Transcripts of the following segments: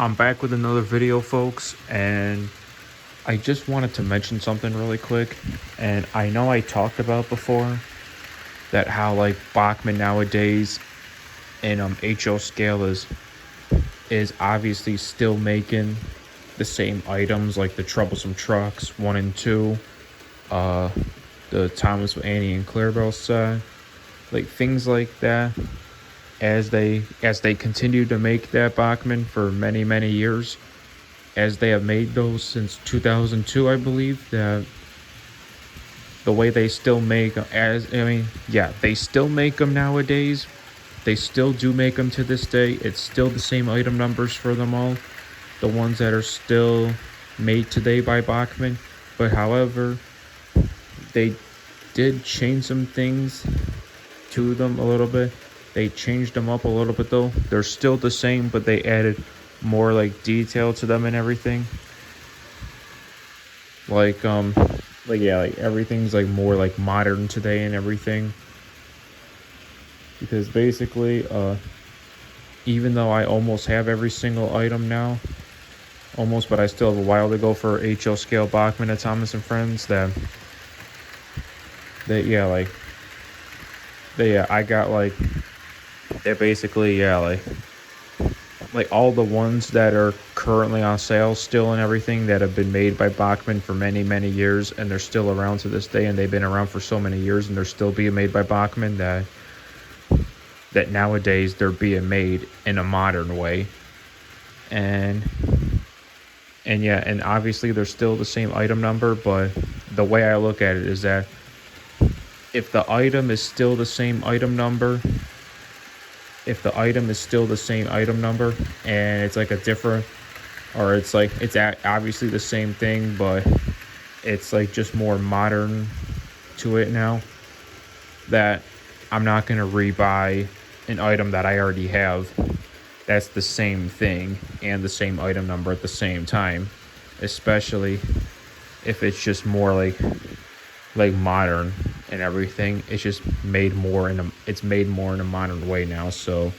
I'm back with another video, folks, and I just wanted to mention something really quick. And I know I talked about before that how like Bachmann nowadays in HO scale is obviously still making the same items like the troublesome trucks 1 and 2, uh, the Thomas Annie and Clarabelle set, like things like that. As they continue to make that Bachmann for many years, as they have made those since 2002, I believe, that the way they still make they still make them nowadays. They still do make them to this day. It's still the same item numbers for them all, the ones that are still made today by Bachmann. But however, they did change some things to them a little bit. They changed them up a little bit though. They're still the same, but they added more like detail to them and everything. Like everything's like more like modern today and everything. Because basically, even though I almost have every single item now, almost, but I still have a while to go for HO Scale Bachmann at Thomas and Friends. I got like they're basically like all the ones that are currently on sale still and everything that have been made by Bachmann for many years, and they're still around to this day, and they've been around for so many years and they're still being made by Bachmann that nowadays they're being made in a modern way. And obviously they're still the same item number, but the way I look at it is that if the item is still the same item number, and it's like a different, or it's like it's obviously the same thing, but it's like just more modern to it now, that I'm not going to rebuy an item that I already have that's the same thing and the same item number at the same time, especially if it's just more like modern and everything. It's just made more in a modern way now. So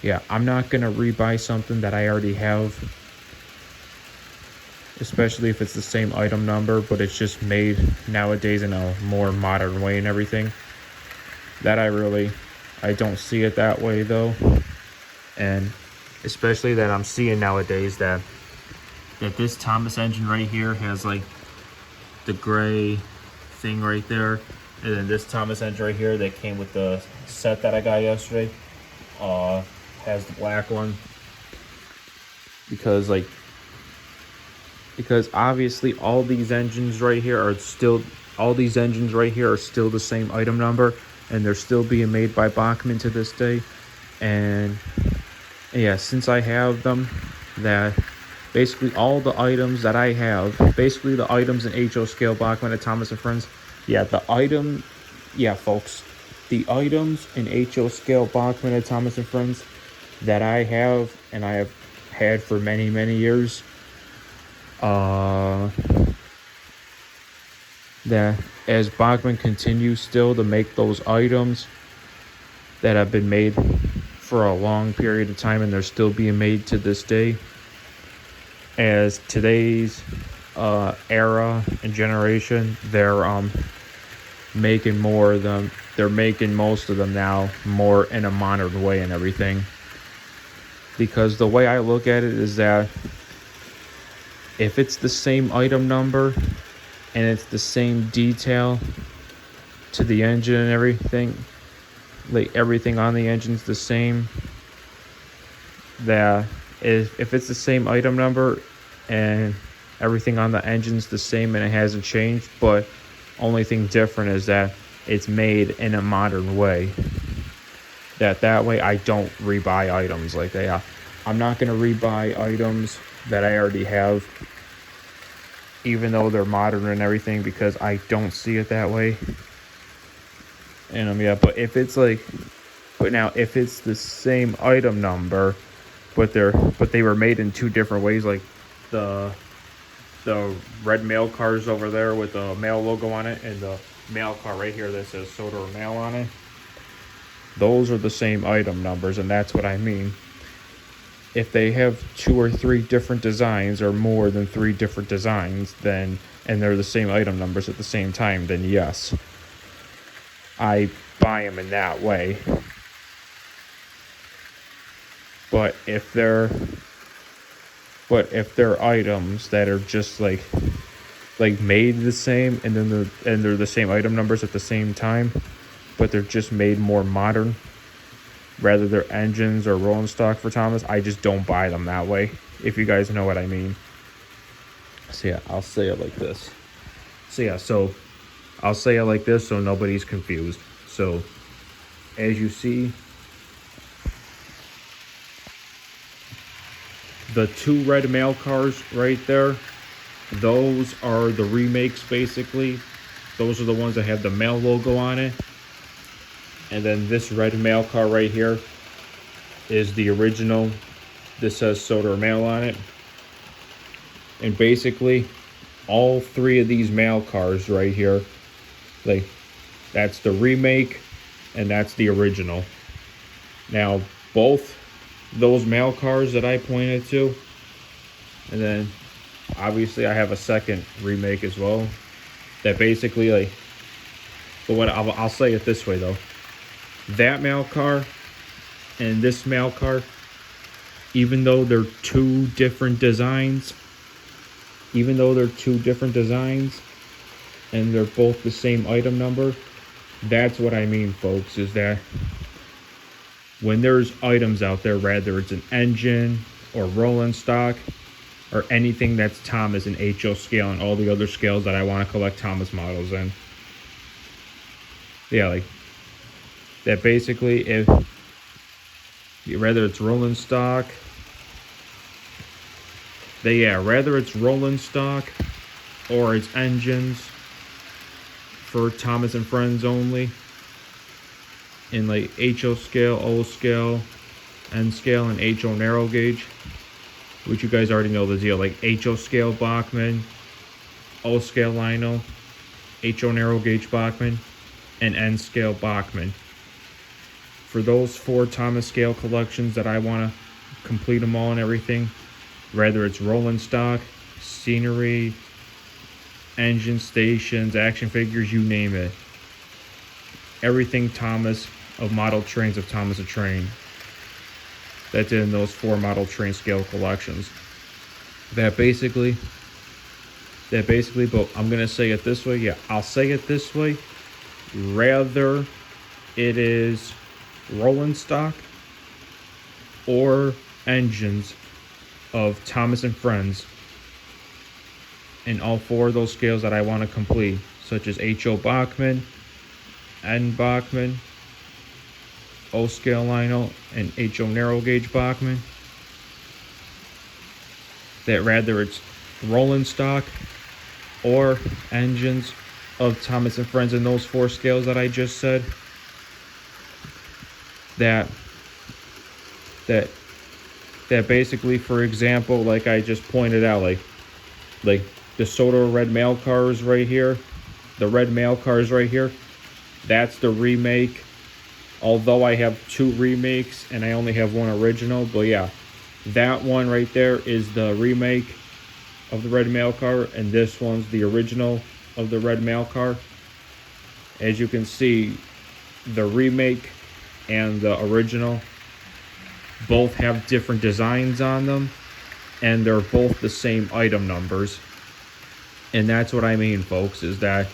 yeah, I'm not gonna rebuy something that I already have, especially if it's the same item number, but it's just made nowadays in a more modern way and everything. That I don't see it that way though. And especially that I'm seeing nowadays that this Thomas engine right here has like the gray thing right there, and then this Thomas engine right here that came with the set that I got yesterday has the black one, because obviously all these engines right here are still the same item number, and they're still being made by Bachmann to this day. And yeah, since I have them, that basically all the items that I have, basically the items in HO Scale Bachmann at Thomas and Friends, folks, the items in HO Scale Bachmann at Thomas and Friends that I have and I have had for many years, that as Bachmann continues still to make those items that have been made for a long period of time, and they're still being made to this day, as today's era and generation, they're making more of them. They're making most of them now more in a modern way and everything. Because the way I look at it is that if it's the same item number and it's the same detail to the engine and everything, like everything on the engine's the same, that if it's the same item number and everything on the engine's the same and it hasn't changed, but only thing different is that it's made in a modern way, that way I don't rebuy items like that. I'm not going to rebuy items that I already have, even though they're modern and everything, because I don't see it that way. And but if it's if it's the same item number, but they were made in two different ways, like the red mail cars over there with the mail logo on it, and the mail car right here that says Soda or Mail on it, those are the same item numbers, and that's what I mean. if they have 2 or 3 different designs or more than 3 different designs, then and they're the same item numbers at the same time, then yes, I buy them in that way. But if they're items that are just like made the same, and then they're the same item numbers at the same time, but they're just made more modern, rather they're engines or rolling stock for Thomas, I just don't buy them that way, if you guys know what I mean. So yeah, I'll say it like this. So I'll say it like this so nobody's confused. So as you see, the 2 red mail cars right there, those are the remakes basically. Those are the ones that have the mail logo on it. And then this red mail car right here is the original. This says Soda Mail on it. And basically, all 3 of these mail cars right here, like, that's the remake and that's the original. Now, both those mail cars that I pointed to, and then obviously I have a second remake as well, that basically, like, but what I'll say it this way though, that mail car and this mail car, even though they're 2 different designs, and they're both the same item number, that's what I mean, folks, is that when there's items out there, whether it's an engine or rolling stock or anything that's Thomas and HO scale and all the other scales that I want to collect Thomas models in, yeah, like that basically, if whether it's rolling stock, whether it's rolling stock or it's engines for Thomas and Friends only, in like HO scale, O scale, N scale, and HO narrow gauge, which you guys already know the deal, like HO Scale Bachmann, O Scale Lionel, HO Narrow Gauge Bachmann, and N Scale Bachmann. For those 4 Thomas scale collections that I want to complete them all and everything, whether it's rolling stock, scenery, engine stations, action figures, you name it, everything Thomas of model trains of Thomas a Train, that's in those 4 model train scale collections. That basically, but I'm going to say it this way. Yeah, I'll say it this way. Rather it is rolling stock or engines of Thomas and Friends in all 4 of those scales that I want to complete, such as HO Bachmann, N Bachmann, O Scale Lionel, and HO Narrow Gauge Bachmann, that rather it's rolling stock or engines of Thomas and Friends in those 4 scales that I just said, that basically, for example, like I just pointed out, like the Soda red mail cars right here, that's the remake. Although I have 2 remakes and I only have 1 original, but yeah, that one right there is the remake of the red mail car, and this one's the original of the red mail car. As you can see, the remake and the original both have different designs on them, and they're both the same item numbers. And that's what I mean, folks, is that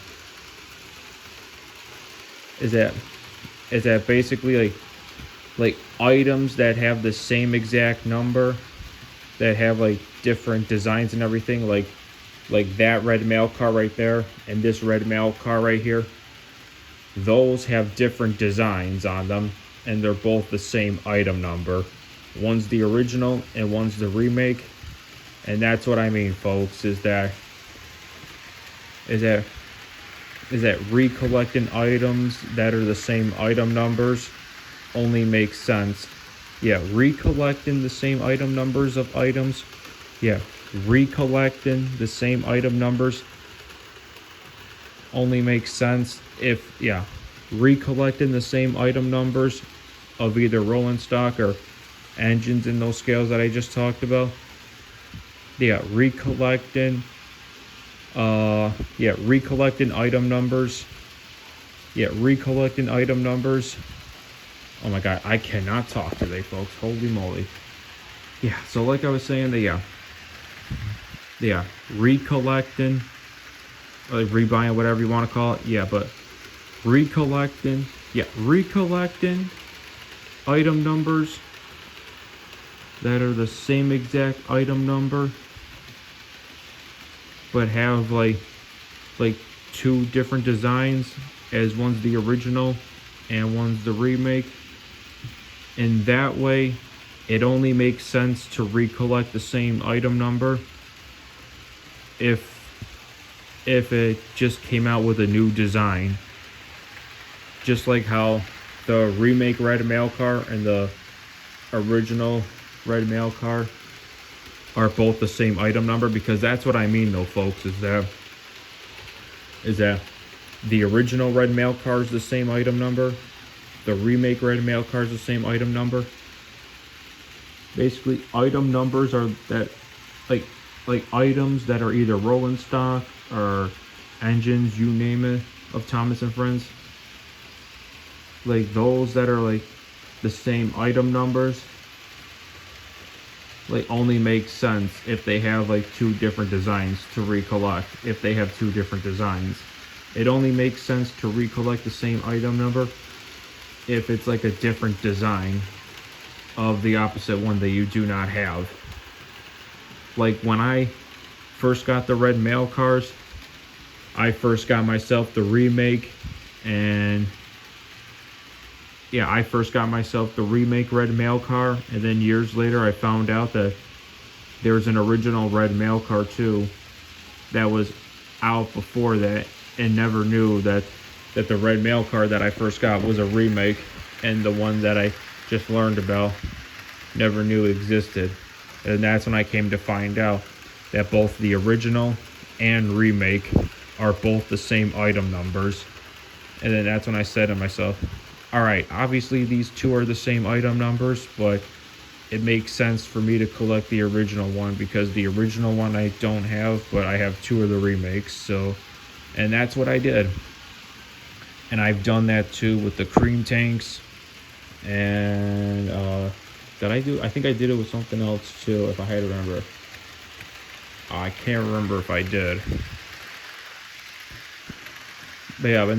basically like items that have the same exact number, that have like different designs and everything, like that red mail car right there and this red mail car right here, those have different designs on them, and they're both the same item number. One's the original and one's the remake. And that's what I mean, folks, is that recollecting items that are the same item numbers only makes sense. Yeah, recollecting the same item numbers of items. Yeah, recollecting the same item numbers only makes sense if, yeah, recollecting the same item numbers of either rolling stock or engines in those scales that I just talked about. Yeah, recollecting recollecting item numbers. Yeah, recollecting item numbers. Oh my god, I cannot talk today, folks. Holy moly. Yeah, so like I was saying, recollecting, like rebuying, whatever you want to call it. Yeah, but recollecting item numbers that are the same exact item number, but have like two different designs, as one's the original and one's the remake. And that way, it only makes sense to recollect the same item number if it just came out with a new design. Just like how the remake red mail car and the original red mail car are both the same item number, because that's what I mean though, folks, is that the original red mail car is the same item number, the remake red mail car is the same item number. Basically, item numbers are that like items that are either rolling stock or engines, you name it, of Thomas and Friends. Like those that are like the same item numbers, like only make sense if they have like two different designs to recollect. If they have two different designs, it only makes sense to recollect the same item number if it's like a different design of the opposite one that you do not have. Like when I first got the red mail cars, I first got myself the remake, and I first got myself the remake red mail car, and then years later I found out that there's an original red mail car too that was out before that, and never knew that the red mail car that I first got was a remake, and the one that I just learned about never knew existed. And that's when I came to find out that both the original and remake are both the same item numbers. And then that's when I said to myself, alright, obviously these two are the same item numbers, but it makes sense for me to collect the original one, because the original one I don't have, but I have two of the remakes. So, and that's what I did. And I've done that too with the cream tanks. And I think I did it with something else too, if I had to remember. I can't remember if I did. But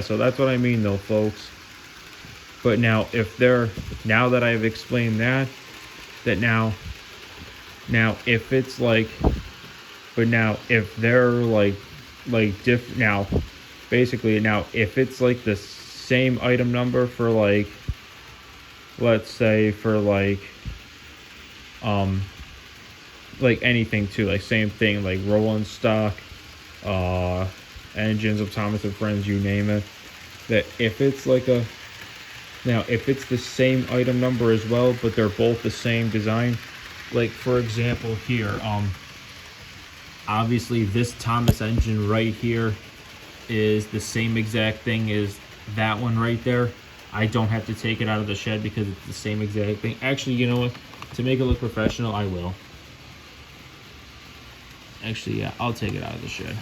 so that's what I mean though, folks. But now now that I've explained that now if it's like, but now if they're like different, now basically now if it's like the same item number for like, let's say for like anything too, like same thing, like rolling stock, engines of Thomas and Friends, you name it, that if it's like if it's the same item number as well, but they're both the same design, like for example here, obviously this Thomas engine right here is the same exact thing as that one right there. I don't have to take it out of the shed because it's the same exact thing. Actually, you know what? To make it look professional, I will. Actually, yeah, I'll take it out of the shed.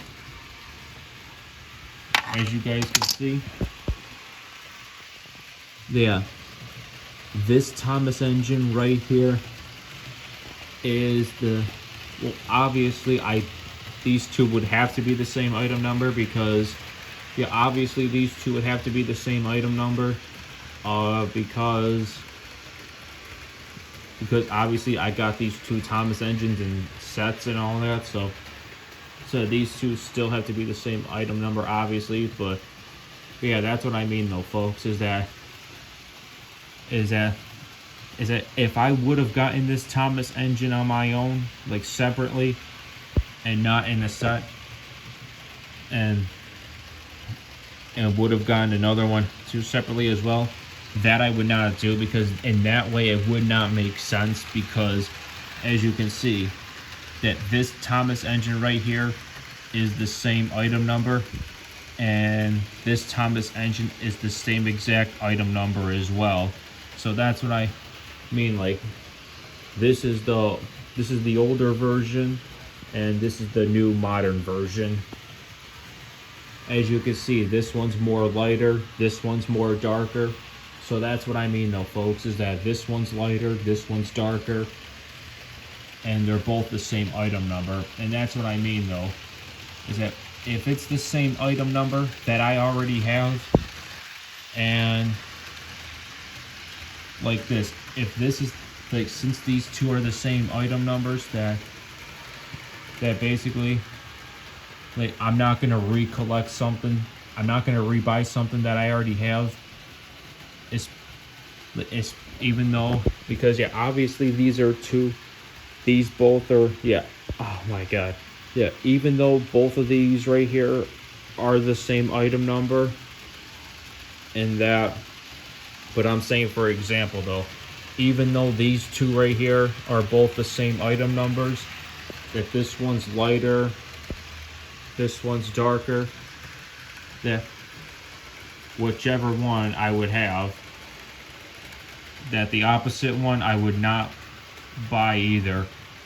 As you guys can see, this Thomas engine right here is obviously these two would have to be the same item number, because obviously these two would have to be the same item number, because obviously I got these two Thomas engines in sets and all that, so these two still have to be the same item number, obviously. But yeah, that's what I mean though, folks, is that if I would have gotten this Thomas engine on my own, like separately and not in a set, and would have gotten another one too separately as well, that I would not do, because in that way it would not make sense, because as you can see that this Thomas engine right here is the same item number, and this Thomas engine is the same exact item number as well. So that's what I mean, like, this is the older version, and this is the new modern version. As you can see, this one's more lighter, this one's more darker. So that's what I mean though, folks, is that this one's lighter, this one's darker, and they're both the same item number. And that's what I mean though, is that if it's the same item number that I already have, and like this, if this is like, since these two are the same item numbers, that basically, like, I'm not gonna recollect something, I'm not gonna rebuy something that I already have. It's even though, because yeah, obviously these both are, yeah, oh my god, yeah, even though both of these right here are the same item number, and that, but I'm saying, for example though, even though these two right here are both the same item numbers, if this one's lighter, this one's darker, that whichever one I would have, that the opposite one I would not buy either,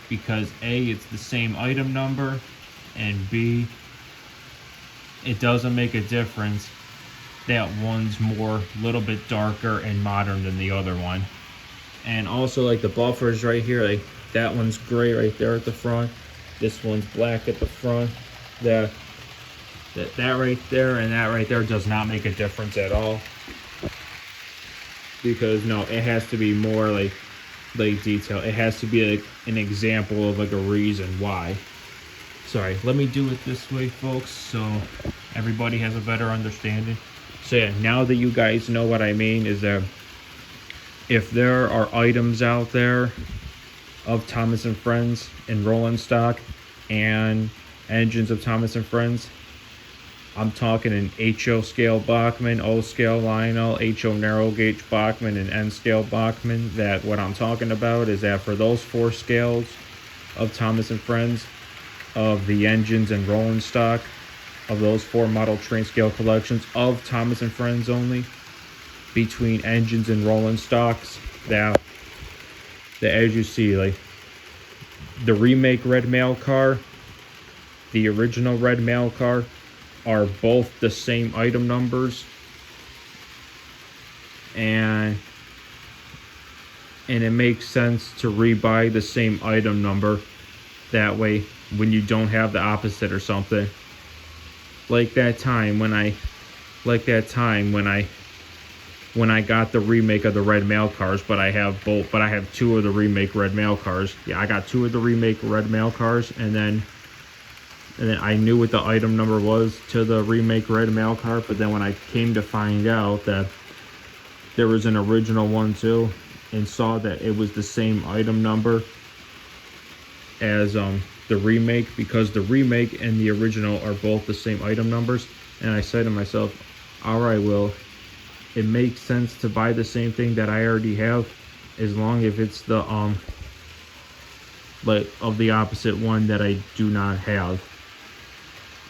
because A, it's the same item number, and B, it doesn't make a difference that one's more, little bit darker and modern than the other one. And also, like, the buffers right here, like, that one's gray right there at the front, this one's black at the front, that right there and that right there does not make a difference at all. Because no, it has to be more like detail. It has to be like an example of like a reason why. Sorry, let me do it this way, folks, so everybody has a better understanding. So yeah, now that you guys know what I mean, is that if there are items out there of Thomas and Friends in rolling stock and engines of Thomas and Friends, I'm talking an HO Scale Bachmann, O Scale Lionel, HO Narrow Gauge Bachmann, and N Scale Bachmann, that what I'm talking about is that for those 4 scales of Thomas and Friends, of the engines and rolling stock, of those 4 model train scale collections of Thomas and Friends only, between engines and rolling stocks, that as you see, like, the remake red mail car, the original red mail car, are both the same item numbers, and it makes sense to rebuy the same item number. That way, when you don't have the opposite or something, like that time when I got the remake of the red mail cars, but I have 2 of the remake red mail cars. Yeah, I got 2 of the remake red mail cars, and then I knew what the item number was to the remake red mail car, but then when I came to find out that there was an original one too, and saw that it was the same item number as the remake, because the remake and the original are both the same item numbers, and I said to myself, alright, well, it makes sense to buy the same thing that I already have, as long as it's the like of the opposite one that I do not have.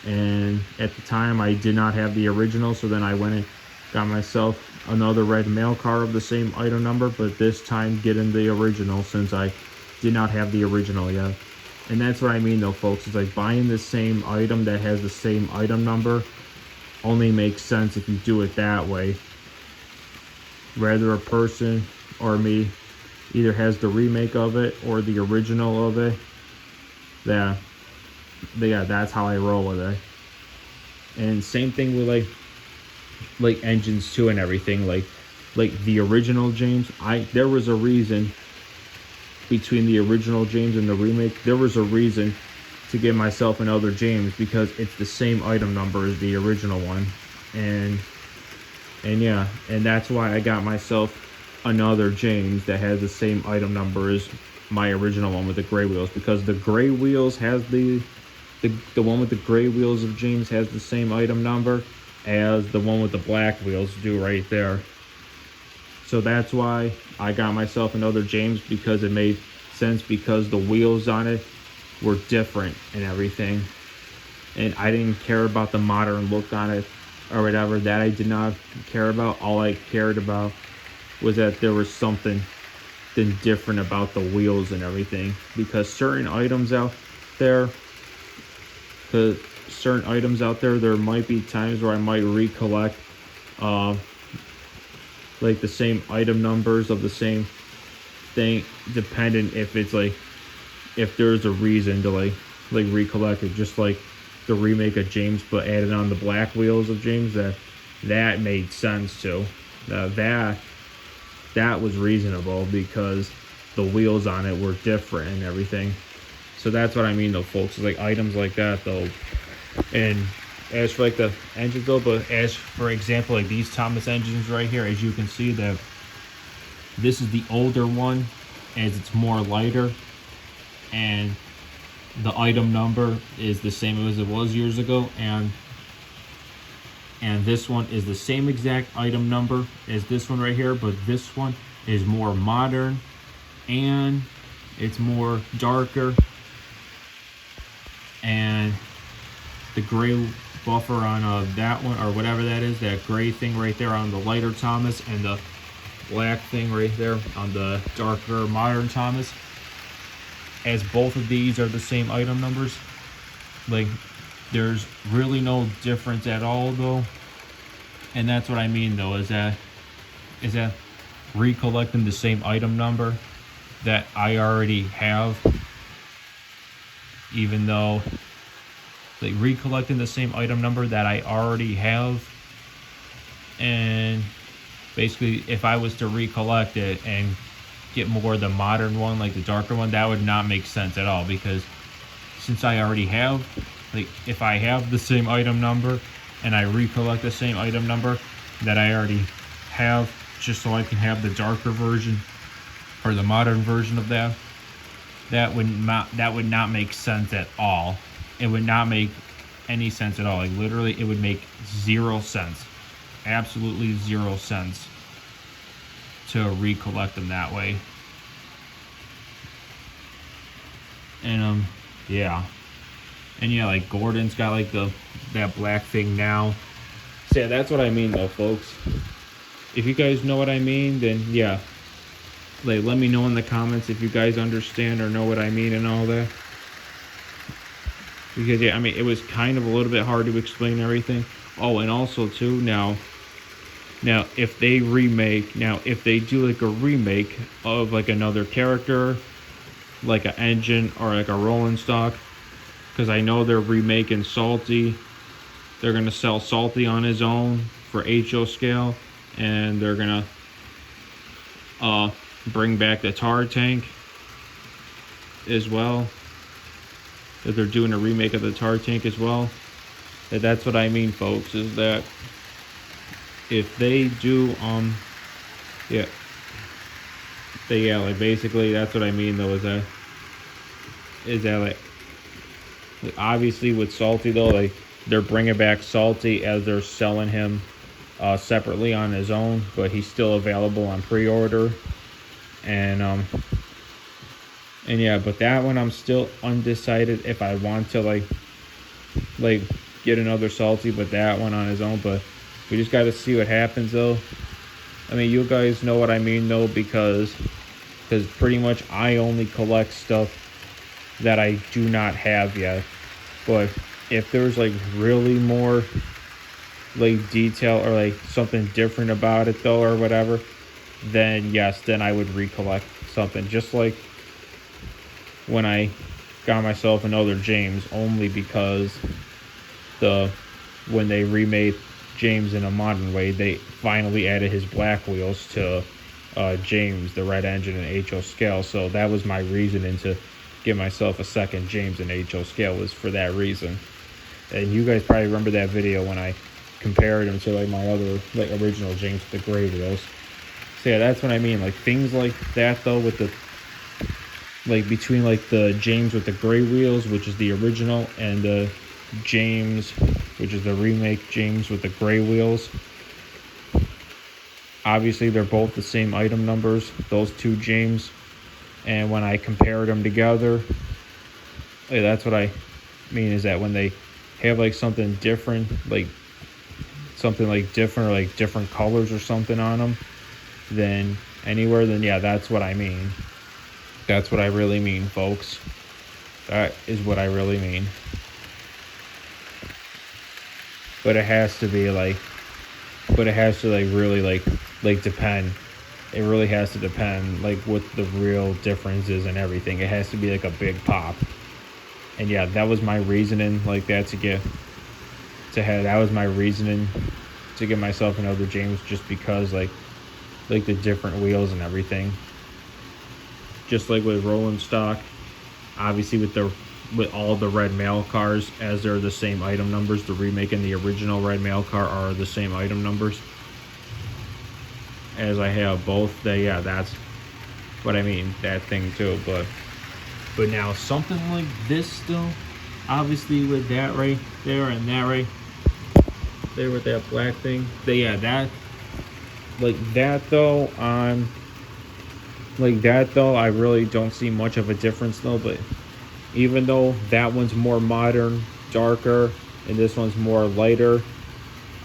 And at the time I did not have the original, so then I went and got myself another red mail car of the same item number, but this time getting the original, since I did not have the original yet. And that's what I mean though, folks, is like buying the same item that has the same item number only makes sense if you do it that way. Rather a person or me either has the remake of it or the original of it, yeah, that's how I roll with it. And same thing with like engines too and everything. Like the original James, there was a reason between the original James and the remake. There was a reason to get myself another James, because it's the same item number as the original one. And yeah, and that's why I got myself another James that has the same item number as my original one with the gray wheels, because the gray wheels has the one with the gray wheels of James has the same item number as the one with the black wheels do right there. So that's why I got myself another James, because it made sense, because the wheels on it were different and everything. And I didn't care about the modern look on it or whatever. That I did not care about. All I cared about was that there was something different about the wheels and everything, because certain items out there, there might be times where I might recollect uh like the same item numbers of the same thing, dependent if it's like, if there's a reason to like recollect it, just like the remake of James but added on the black wheels of James. That made sense too. That was reasonable because the wheels on it were different and everything. So that's what I mean though, folks. Like items like that though. And as for like the engines though, but as for example, like these Thomas engines right here, as you can see that this is the older one, as it's more lighter, and the item number is the same as it was years ago, and this one is the same exact item number as this one right here, but this one is more modern and it's more darker, and the gray buffer on that one, or whatever that is, that gray thing right there on the lighter Thomas, and the black thing right there on the darker modern Thomas, as both of these are the same item numbers, like there's really no difference at all though. And that's what I mean though, is that recollecting the same item number that I already have, even though like recollecting the same item number that I already have, and basically if I was to recollect it and get more of the modern one, like the darker one, that would not make sense at all, because since I already have, like if I have the same item number and I recollect the same item number that I already have, just so I can have the darker version or the modern version of that, that would not make sense at all. It would not make any sense at all. Like literally it would make 0 sense, absolutely 0 sense to recollect them that way. And yeah, and yeah, like Gordon's got like that black thing now. So yeah, that's what I mean though, folks. If you guys know what I mean, then yeah, like let me know in the comments if you guys understand or know what I mean and all that. Because yeah, I mean, it was kind of a little bit hard to explain everything. Oh, and also too, now if they do like a remake of like another character, like an engine or like a rolling stock, because I know they're remaking Salty. They're gonna sell Salty on his own for HO scale, and they're gonna bring back the tar tank as well. That they're doing a remake of the tar tank as well. That's what I mean, folks, is that if they do yeah, like basically that's what I mean though, is that like obviously with Salty though, like they're bringing back Salty as they're selling him separately on his own, but he's still available on pre-order. And yeah, but that one I'm still undecided if I want to like get another Salty, but that one on his own. But we just got to see what happens though. I mean, you guys know what I mean though, because pretty much I only collect stuff that I do not have yet. But if there's like really more like detail or like something different about it though, or whatever, then yes, then I would recollect something, just like when I got myself another James, only because when they remade James in a modern way, they finally added his black wheels to James, the red engine and HO scale. So that was my reasoning to get myself a second James and HO scale, was for that reason. And you guys probably remember that video when I compared him to like my other like original James with the gray wheels. So yeah, that's what I mean. Like things like that though, with the like between like the James with the gray wheels, which is the original, and the James, which is the remake James with the gray wheels. Obviously, they're both the same item numbers, those two James. And when I compared them together, that's what I mean, is that when they have like something different, like something like different or like different colors or something on them, then anywhere, then yeah, that's what I mean. That's what I really mean, folks. That is what I really mean. But it has to be like, but it has to like really like depend. It really has to depend like what the real difference is and everything. It has to be like a big pop. And yeah, that was my reasoning like that that was my reasoning to get myself another James, just because like the different wheels and everything. Just like with rolling stock, obviously with all the red mail cars, as they're the same item numbers, the remake and the original red mail car are the same item numbers. As I have both, yeah, that's what I mean, that thing too. But now something like this still, obviously with that right there and that right there with that black thing, yeah, that like that though, like that though, I really don't see much of a difference though. But even though that one's more modern, darker, and this one's more lighter,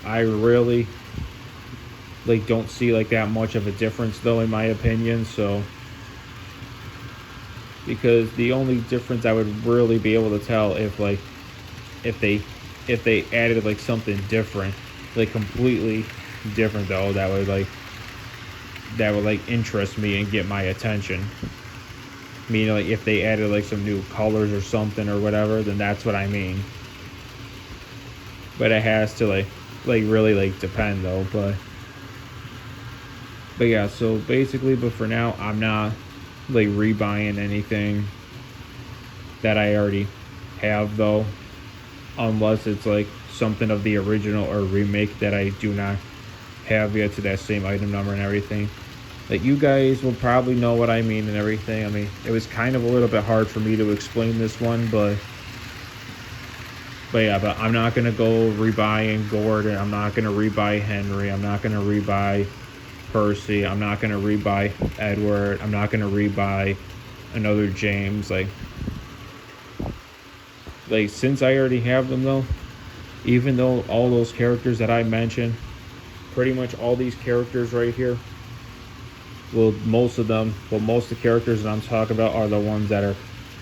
I really like don't see like that much of a difference though, in my opinion. So because the only difference I would really be able to tell if they added like something different, like completely different though, that would like interest me and get my attention. Meaning like if they added like some new colors or something or whatever, then that's what I mean. But it has to like really like depend though. But yeah, so basically, but for now I'm not like rebuying anything that I already have though, unless it's like something of the original or remake that I do not have yet to that same item number and everything. Like you guys will probably know what I mean and everything. I mean, it was kind of a little bit hard for me to explain this one, but yeah, but I'm not gonna go rebuying Gordon. I'm not gonna rebuy Henry. I'm not gonna rebuy Percy. I'm not gonna rebuy Edward. I'm not gonna rebuy another James. Like since I already have them though, even though all those characters that I mentioned, pretty much all these characters right here, well, most of the characters that I'm talking about are the ones that are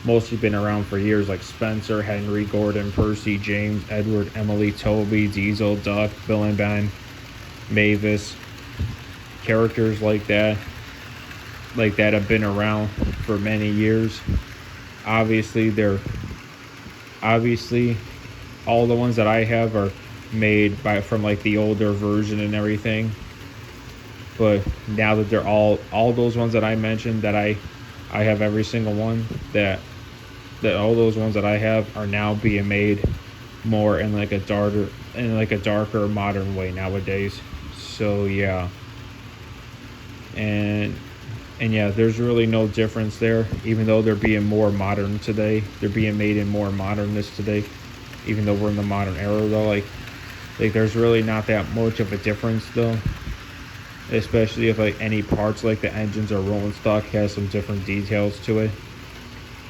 mostly been around for years, like Spencer, Henry, Gordon, Percy, James, Edward, Emily, Toby, Diesel, Duck, Bill and Ben, Mavis. Characters like that have been around for many years. Obviously all the ones that I have are made from like the older version and everything. But now that they're all those ones that I mentioned, that I have every single one, that all those ones that I have are now being made more in like a darker modern way nowadays. So yeah. And yeah, there's really no difference there, even though they're being more modern today. They're being made in more modernness today, even though we're in the modern era though. Like there's really not that much of a difference though. Especially if like any parts like the engines or rolling stock has some different details to it.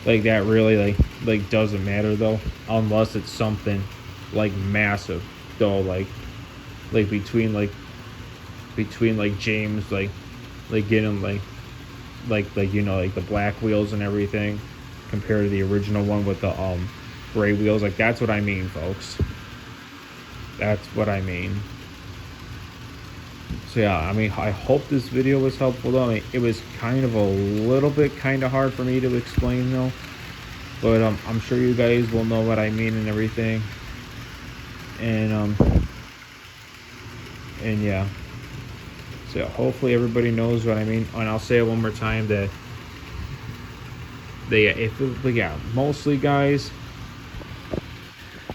Like that really like doesn't matter though, unless it's something like massive though, like between James getting like you know, like the black wheels and everything compared to the original one with the gray wheels. Like that's what I mean, folks. That's what I mean. So yeah, I mean, I hope this video was helpful though. I mean, it was kind of a little bit hard for me to explain though, but I'm sure you guys will know what I mean and everything. And yeah, so yeah, hopefully everybody knows what I mean. And I'll say it one more time that mostly guys,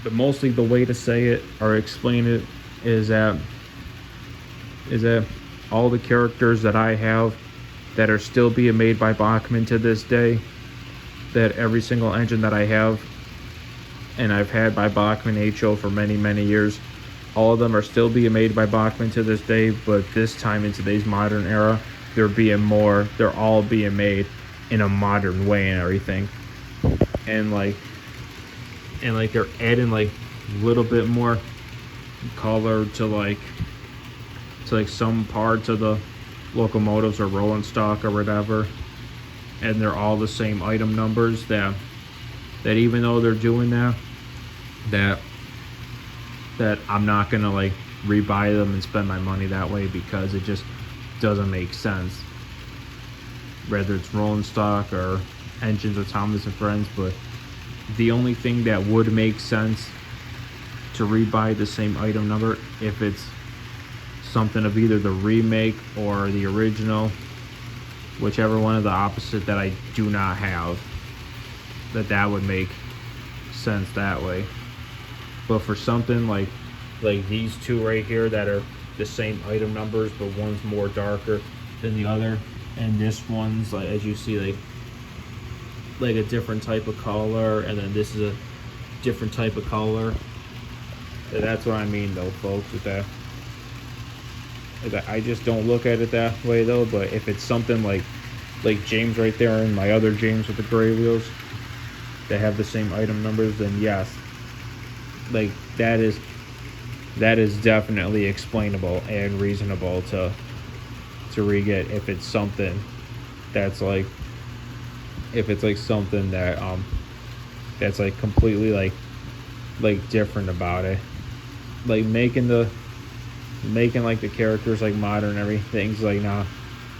but mostly the way to say it or explain it is that all the characters that I have that are still being made by Bachmann to this day, that every single engine that I have and I've had by Bachmann HO for many years, all of them are still being made by Bachmann to this day. But this time in today's modern era, they're all being made in a modern way and everything. And they're adding like a little bit more color to some parts of locomotives are rolling stock or whatever, and they're all the same item numbers, that even though they're doing that, that I'm not gonna like rebuy them and spend my money that way, because it just doesn't make sense. Whether it's rolling stock or engines or Thomas and Friends, but the only thing that would make sense to rebuy the same item number, if it's something of either the remake or the original, whichever one of the opposite that I do not have, that would make sense that way. But for something like these two right here that are the same item numbers, but one's more darker than the other, and this one's like, as you see, like a different type of color, and then this is a different type of color. That's what I mean though, folks, with that. I just don't look at it that way though. But if it's something like James right there and my other James with the gray wheels that have the same item numbers, then yes, like that is definitely explainable and reasonable to re-get. If it's something that's like, if it's like something that that's like completely like different about it, like making like the characters like modern and everything's like not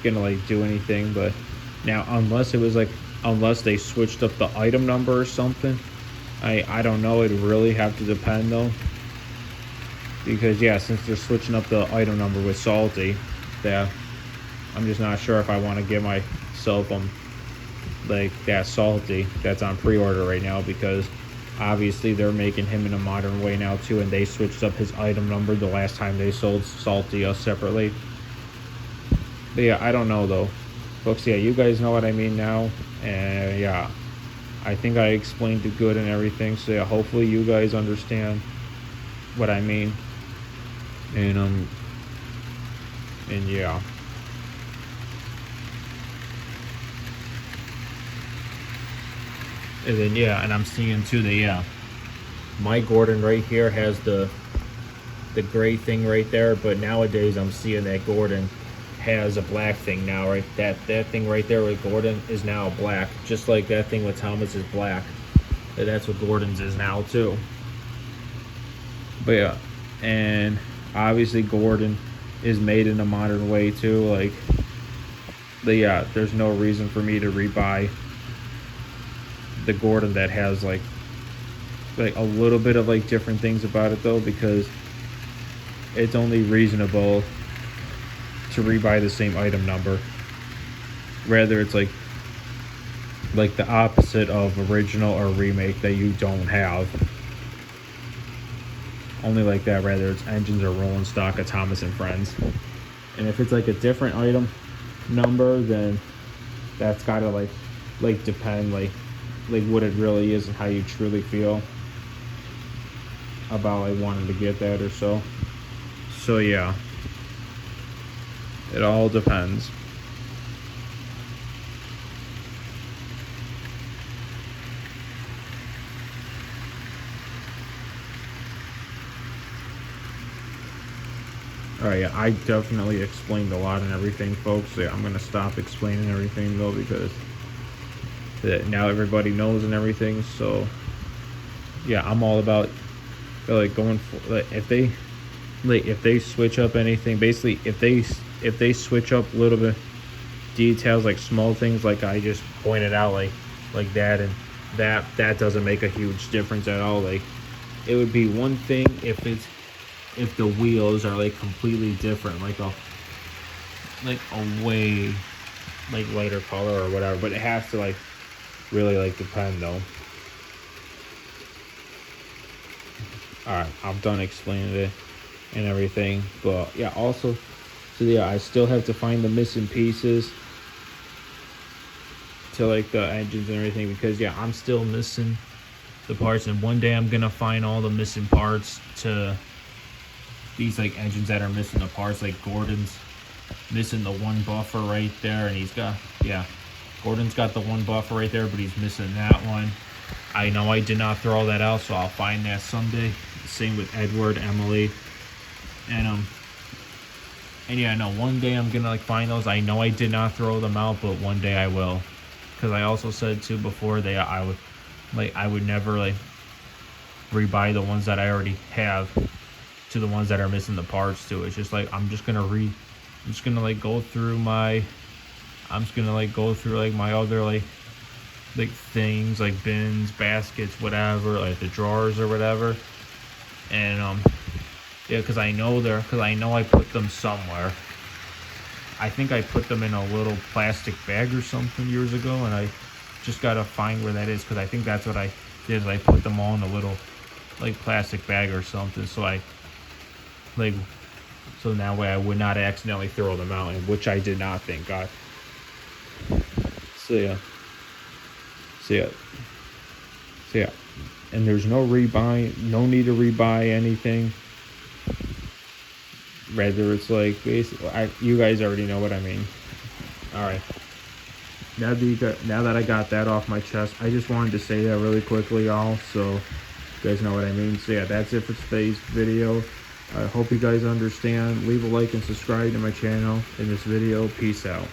gonna like do anything. But now, unless they switched up the item number or something, I don't know, it'd really have to depend though, because yeah, since they're switching up the item number with Salty, that I'm just not sure if I want to give myself like that Salty that's on pre-order right now, because obviously they're making him in a modern way now too, and they switched up his item number the last time they sold Salty separately. But yeah, I don't know though, folks. Yeah, you guys know what I mean now, and yeah, I think I explained it good and everything. So yeah, hopefully you guys understand what I mean, and yeah. And then yeah, and I'm seeing too that yeah, my Gordon right here has the gray thing right there, but nowadays I'm seeing that Gordon has a black thing now, right? That thing right there with Gordon is now black, just like that thing with Thomas is black. And that's what Gordon's is now too. But yeah, and obviously Gordon is made in a modern way too, like. But yeah, there's no reason for me to rebuy the Gordon that has like a little bit of like different things about it though, because it's only reasonable to rebuy the same item number. Rather it's like the opposite of original or remake that you don't have. Only like that, rather it's engines or rolling stock of Thomas and Friends. And if it's like a different item number, then that's gotta like depend like what it really is and how you truly feel about like wanting to get that or so. So yeah, it all depends. Alright, yeah, I definitely explained a lot and everything, folks. Yeah, I'm gonna stop explaining everything though, because now everybody knows and everything. So yeah, I'm all about like going for like, if they switch up anything, basically if they switch up a little bit details, like small things like I just pointed out, like that, and that doesn't make a huge difference at all. Like it would be one thing if the wheels are like completely different, like a way like lighter color or whatever, but it has to like really like depend though. Alright, I'm done explaining it and everything. But yeah, also, so yeah, I still have to find the missing pieces to like the engines and everything, because yeah, I'm still missing the parts, and one day I'm gonna find all the missing parts to these like engines that are missing the parts. Like Gordon's missing the one buffer right there, and he's got, yeah, Gordon's got the one buffer right there, but he's missing that one. I know I did not throw all that out, so I'll find that someday. Same with Edward, Emily, and And yeah, no, one day I'm gonna like find those. I know I did not throw them out, but one day I will. Because I also said too before I would never like rebuy the ones that I already have to the ones that are missing the parts to. It's just like I'm just gonna like go through my my other like things like bins, baskets, whatever, like the drawers or whatever. And yeah, because I know I put them somewhere. I think I put them in a little plastic bag or something years ago, and I just gotta find where that is, because I think that's what I did. Is I put them all in a little like plastic bag or something, so like so that way I would not accidentally throw them out, and which I did not, thank God. So yeah, so yeah, so yeah, and there's no need to rebuy anything. Rather, it's like basically, you guys already know what I mean. All right. Now that I got that off my chest, I just wanted to say that really quickly, y'all, so you guys know what I mean. So yeah, that's it for today's video. I hope you guys understand. Leave a like and subscribe to my channel in this video. Peace out.